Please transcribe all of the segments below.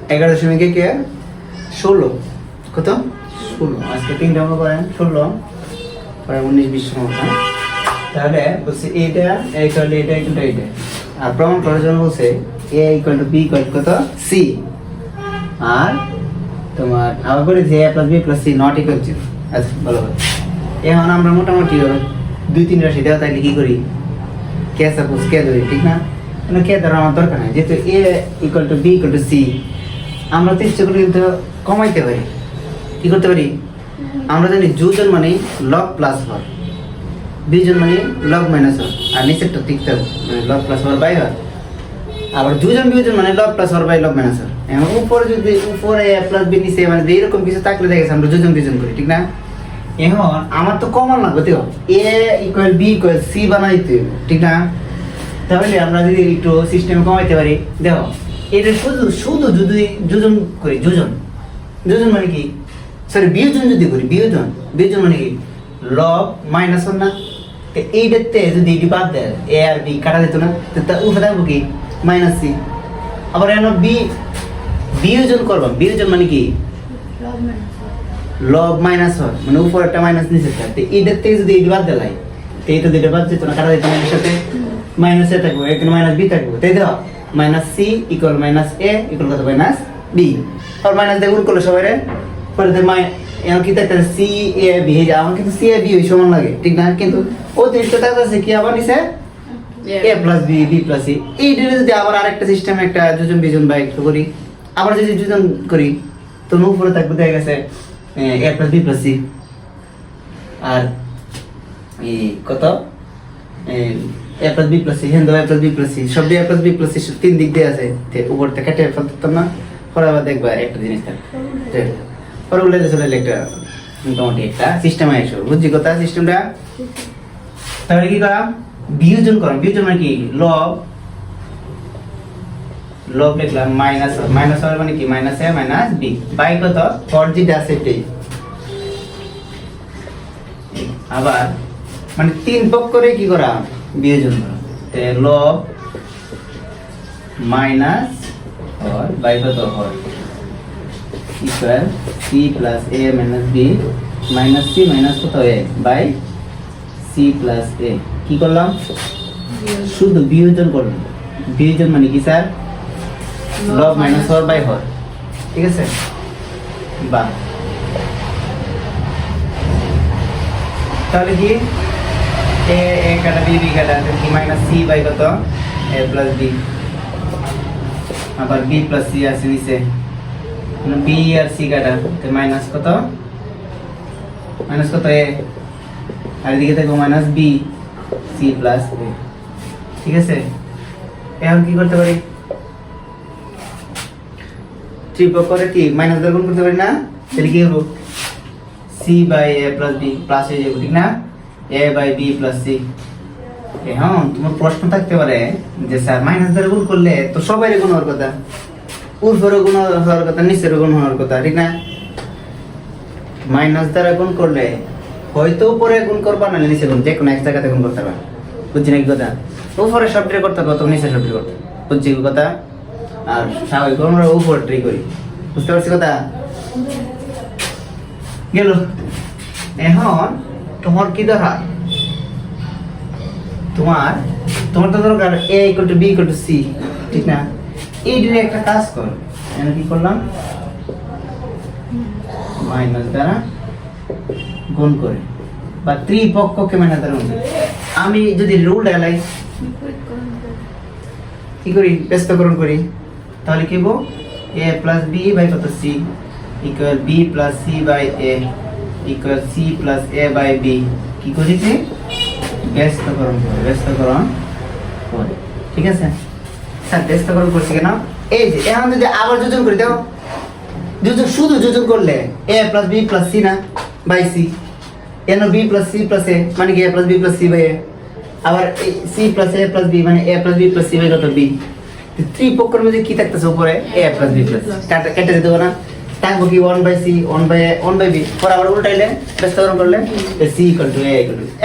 11.16 কত 16 আজকে 3টা অঙ্ক করেন 16 পরে 19 20 সময় তাহলে বলছে এটা এটা আর প্রমাণ করার জন্য বলছে a = b = কত c আর তোমার আবার বলে যে a + b + c not equal 0 আচ্ছা ভালো হবে এখন আমরা মোটামুটি 2-3 রাশি দেওয়া তাহলে কি করি কে সাপোজ কে ধরি ঠিক না মানে কে ধরা আমার দরকার নাই যেহেতু a = b = c আমরা তো ইচ্ছে করে কিন্তু কমাইতে পারি কি করতে পারি আমরা জানি যোজন মানে লব প্লাস হর বিজন মানে লব মাইনাস হর আর নিচেরটা লিখতে হবে মানে লব প্লাস হর বাই হর আবার যোজন বিয়োজন মানে লব প্লাস হর বাই লব মাইনাস হর এখন উপরে যদি উপরে a + b নিচে মানে এরকম কিছু থাকলে দেখেছ আমরা যোজন বিয়োজন করি ঠিক না এখন আমার তো কমন লাগবে তো a = b = c বানাইতে ঠিক না তাহলে আমরা যদি একটু সিস্টেমে কমাইতে পারি দেখো এটা শুধু যদি যোজন করি যোজন মানে কি সরি বিয়োজন যদি করি বিয়োজন মানে কি লব মাইনাস হর না তো এইটাতে যদি এটি বাদ দেয় a আর b কাটা যেত না তো তা উপরে থাকবো কি -c আবার এখানে b বিয়োজন করব বিয়োজন মানে কি লব মাইনাস হর মানে উপরেরটা মাইনাস নিচেরটা তো এইটাতে যদি এটি বাদ দেয় তো এইটা দুটো বাদ যেত না কাটা যেত না এর সাথে -a থাকবে এখানে -b থাকবে তাই দাও -c = -a = কত -b আর মাইনাস দিয়ে গুণ করলে সবাই পরে এখন কি থাকে c a b আমার কিন্তু c a b ওই সমান লাগে ঠিক না কিন্তু অতিরিক্ত থাকতেছে কি আবার নিচে a + b b + c এইটা যদি আবার আরেকটা সিস্টেম একটা যোজন বিয়োজন বা একটু করি আবার যদি যোজন করি তো উপরে থাকবে দেখা গেছে a + b + c আর এই কত a + b + c হেন a + b + c সব a + b + c তিন দিক দিয়ে আছে তে উপর থেকে কেটে ফেলতাম না পরে আবার দেখবা একটা জিনিস থাকে পরে উল্লে চলে একটা মোটামুটি একটা সিস্টেম আইসো বুঝছি কথা সিস্টেমটা তাহলে কি করা বিয়োজন মানে কি লব লিখলাম মাইনাস মানে কি -a - b বাই কত হর যেটা আছে এটাই আবার মানে তিন পক্ষ করে কি করা বিয়োজন করা তে লব মাইনাস হর বাই কত হর equal c + a - b - c - কত a বাই c + a কি করলাম শুধু বিয়োজন করলাম বিয়োজন মানে কি স্যার লব মাইনাস হর বাই হর ঠিক আছে বা তাহলে কি a কাটা b কাটা কি -c বাই কত a + b আবার b + c আছে নিচে b আর c কাটা তো মাইনাস কত a আর এদিকে থাকবে -b c + a ঠিক আছে এখন কি করতে পারি ত্রিপক করে কি মাইনাস দ্বারা গুণ করতে পারি না তাহলে কি হবে c / a + b প্লাস হয়ে যাবে ঠিক না a / b + c এখন তোমার প্রশ্ন থাকতে পারে যে স্যার মাইনাস দ্বারা গুণ করলে তো সবারই গুণ হওয়ার কথা উপরে গুণ হওয়ার কথা নিচের গুণ হওয়ার কথা ঠিক না মাইনাস দ্বারা গুণ করলে হয়তো উপরে গুণ করবা না নিচে গুণ যে কোনো এক জায়গাতে গুণ করতে পারবা বুঝছি নাকি কথা উপরে সবটি করতে হবে তো নিচে সবটি করতে বুঝছি কথা আর স্বাভাবিক আমরা উপরে ট্রাই করি বুঝতে পারছি কথা গেল এখন তোমার কি দরকার তোমার তো দরকার a = b = c ঠিক না এইটার একটা কাজ কর আমি কি করলাম মাইনাস দ্বারা গুণ করে বা ত্রিপক্ষকে মাইনাস দ্বারা গুণ করে আমি যদি রুল ঢালাই কি করি ব্যস্তকরণ করি তাহলে কি হবে a + b বাই কত c = b + c by a = c + a by b কি করেছি ব্যস্তকরণ করে ঠিক আছে স্যার ব্যস্তকরণ করছি কেন এই যে এখন যদি আবার যোজন করে দাও শুধু যোজন করলে a + b + c না by c and b + c + a মানে কি a + b + c by a আবার c + a + b মানে a + b + c বাই কত b ত্রিপক্ষের মধ্যে কি থাকতেছে উপরে a + b + কেটে দিতে না থাকবো কি 1/c 1/b পর আবার উল্টাইলে ব্যস্তকরণ করলে c = a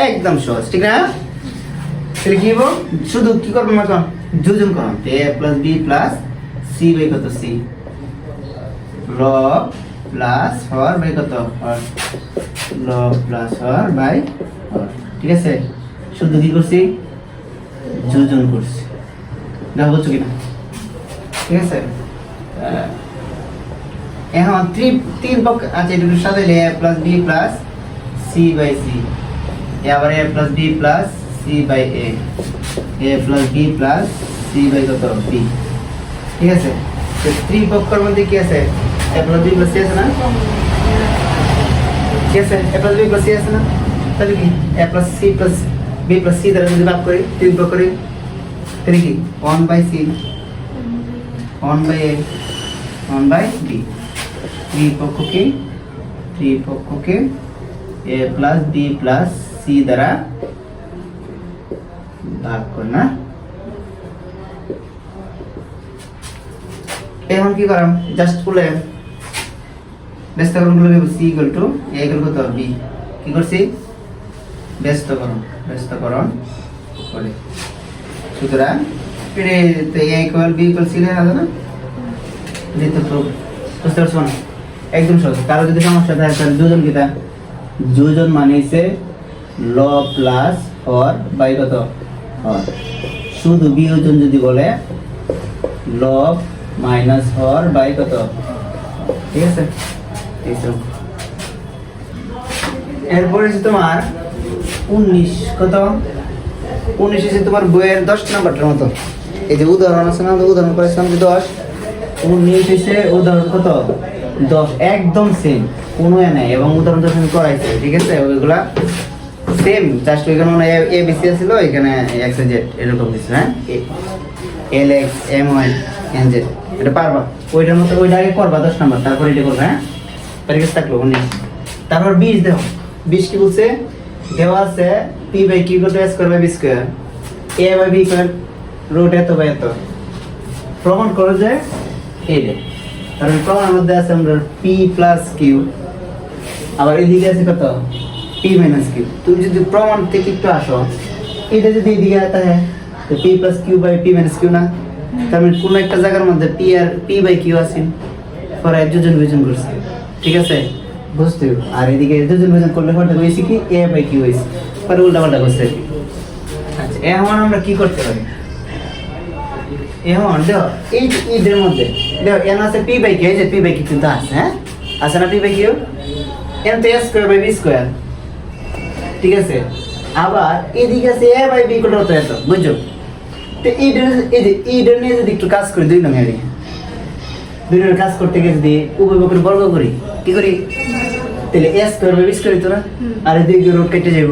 একদম সহজ ঠিক না তাহলে কি হবে শুধু কি করব এখন যোজন করব a + b + c বাই কত c লব প্লাস হর বাই কত হর, লব প্লাস হর বাই হর। ঠিক আছে, শুধু কি করছি যোজন করছি, দেখো বুঝছো কিনা। ঠিক আছে, এখন তিন পক্ষ আচ্ছা এটুকু সাথে a plus b plus c by c, আবার a plus b plus c by a plus b plus c by কত বি। ঠিক আছে, তো ত্রিপক্ষের মধ্যে কি আছে, a plus b plus c আছে না, কি আছে a plus b plus c আছে না, তাহলে কি a plus c plus b plus c দ্বারা যদি ভাগ করি তিন পক্ষ করি তাহলে কি 1 by c 1 by a 1 by b, ত্রিপক্ষকে a plus b plus c দ্বারা ভাগ করি না। এখন কি করাম, জাস্ট বলে ব্যস্তকরণ গুলো C equal to A equal কত বি, কি করছি ব্যস্তকরণ করে, সুতরাং A equal B equal C লেখা না, বুঝতে পারছো না, একদম সহজ। কারো যদি সমস্যা থাকে তাহলে যোজন কিটা, যোজন মানে হচ্ছে লব প্লাস হর বাই কত হর, শুধু বিয়োজন যদি বলে লব মাইনাস হর বাই কত। ঠিক আছে, এরপরে হচ্ছে তোমার 19 কত 19 হচ্ছে তোমার বইয়ের 10 নাম্বারটার মতো, এই যে উদাহরণ আছে না, উদাহরণ করেছিলাম যে 10, 19 হচ্ছে উদাহরণ কত 10, একদম সেম কোনো নাই, এবং উদাহরণ যখন করাইছে ঠিক আছে ওইগুলা সেম, জাস্ট ওইখানে এ বি সি ছিল, এখানে এক্স জেড এরকম দিছে। হ্যাঁ, l x m y n z, এটা পারবা ওইটার মতো, ওইটা আগে করবা 10 নাম্বার, তারপর এটা করবা। হ্যাঁ, পরীক্ষা থাকলো 19, তারপর 20 দেখো 20 কি বলছে, দেওয়া আছে P by Q equal to A square by B square, A by B equal root এত বাই এত, প্রমাণ করো যে এই রে, কারণ প্রমাণের মধ্যে আছে আমরা পি প্লাস কিউ, আবার এদিকে আছে কত পি মাইনাস কিউ। তুমি যদি প্রমাণ থেকে একটু আসো, এটা যদি এদিকে থাকে তো P plus Q by P minus Q না, তার মানে কোনো একটা জায়গার মধ্যে পি আর পি বাই কিউ আছে, পরে যোজন বিয়োজন করছে। ঠিক আছে, বুঝতে হবে। আর এদিকে যোজন বিয়োজন করলে পরে হয়েছে কি এ বাই কিউ হয়েছে, পরে উল্টা পাল্টা করছে। আচ্ছা, এখন আমরা কি করতে পারি, এখন দেখো এই ঈদের মধ্যে দেখো এন আছে পি বাই কিউ, এই যে পি বাই কিউ কিন্তু আছে, হ্যাঁ আছে না পি বাই কিউ, এন তো এ স্কয়ার বাই বি স্কয়ার। ঠিক আছে, আবার এদিকে আছে এ বাই বি ইকুয়াল টু এত, বুঝছো? তো এইটার এই যে এইটার নিয়ে যদি একটু কাজ করি, দুই নম্বরে কাজ করতে গিয়ে যদি উভয় পক্ষের বর্গ করি, কি করি তাহলে এ স্কয়ার বাই বি স্কয়ার হতো না, আর এদিকে রুট কেটে যাইব,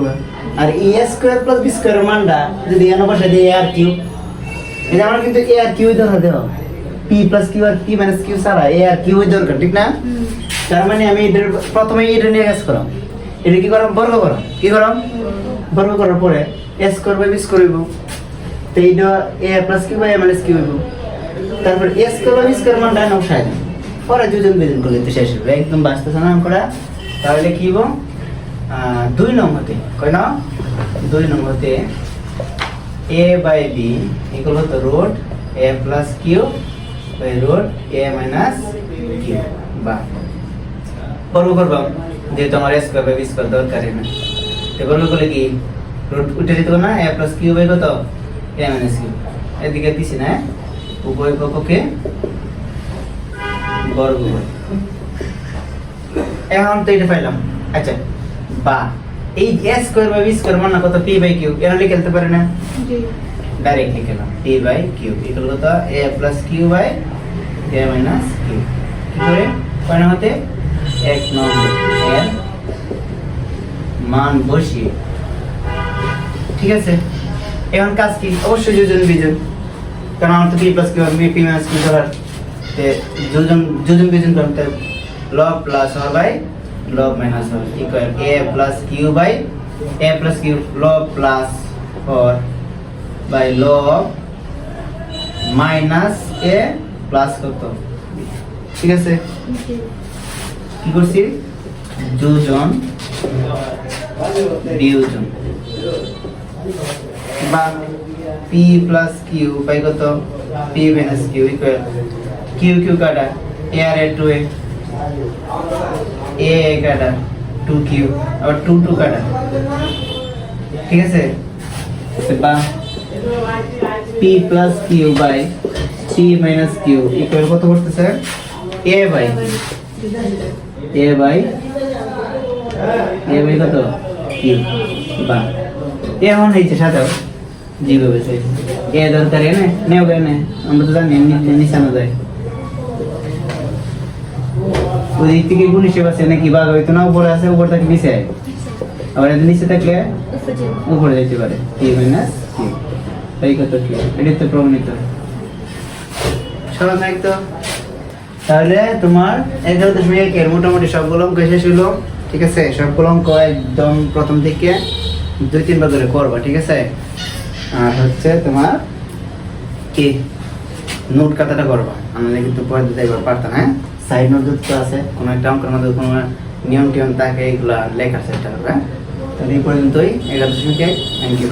আর এ স্কয়ার প্লাস বি স্কয়ারের মানটা যদি এন বসাই দিই এ আর কিউ, এটা আমার কিন্তু এ আর কিউ দরকার, দেও P plus Q R P minus Q ছাড়া এ আর কিউ দরকার, ঠিক না? তার মানে আমি এটার প্রথমে এটা নিয়ে কাজ করাম, এটা কি করাম বর্গ করাম, কি করাম বর্গ করার পরে a square by B square হইব, তো এইটা a plus Q by a minus q হইব, তারপর a square by B square মানটা নাও বসাই দিই, পরে যোজন বিয়োজন করলে তো শেষ হবে, একদম বাস্তব সমাধান করা। তাহলে কি হইব 2 নম্বরতে কয় না 2 নম্বরতে a by b equal to root a plus q by root a minus q, বা বর্গ করব যেহেতু আমার স্কয়ার বাই বি স্কয়ার দরকার নেই, তো বর্গ করলে কি রুট উঠে যেত না, a plus q বাই কত a minus q, এদিকে দিছি না, উভয় পক্ষকে বর্গ করব। এখন তো এটা পাইলাম। আচ্ছা, বা এই a square by B square মানে কত p বাই q, এরা লিখে ফেলতে পারে না? জি, ডাইরেক্ট লিখে নাও p বাই q ইকুয়াল কত a plus q by a minus q, কি করে পরিণাম হতে 1 নম্বর এর মান বসিয়ে। ঠিক আছে, এখন কাজ কি, অবশ্যই যোজন বিয়োজন, কারণ আমার তো p প্লাস q আর p মাইনাস q ধরার, যোজন বিয়োজন করতে লব প্লাস হর by log minus hor equal a plus q by a plus q log plus hor by log minus a plus কত। ঠিক আছে, কি করছি যোজন বিয়োজন, বা p plus q by কত p minus q equal q q কাটা a আর a 2 a এ কাটা 2 কিউ আবার 2 2 কাটা, ঠিক আছে? বা p plus Q by p minus q equal কত করতেছে a বাই কত কিউ, বা এখন হয়েছে সাজাও জিরো বেছে এ দরকার এনে নেও কেন আমরা তো জানি নিশানো যায় ওই দিক থেকে গুণ হিসেবে আছে নাকি ভাগ হইতো না, উপরে আছে উপর থেকে নিচে আয়, আবার এদের নিচে থাকলে উপরে যেতে পারে কি মাইনাস কিউ, তাই কত কিউ, এটা তো প্রমাণিত সহজ একদম। তাহলে তোমার 11.1 এর মোটামুটি সবগুলো অঙ্ক শেষ হলো, ঠিক আছে? সবগুলো অঙ্ক একদম প্রথম থেকে 2-3 বার করে করবা, ঠিক আছে? আর হচ্ছে তোমার কি নোট খাতাটা করবা, আমাদের কিন্তু পরে দিতে একবার পারতাম, হ্যাঁ? সাইড নোট যুক্ত আছে, কোনো একটা অঙ্কের মধ্যে কোনো নিয়ম টিয়ম থাকে, এগুলা লেখা সেটা হবে। তাহলে এই পর্যন্তই 11.1। Thank you.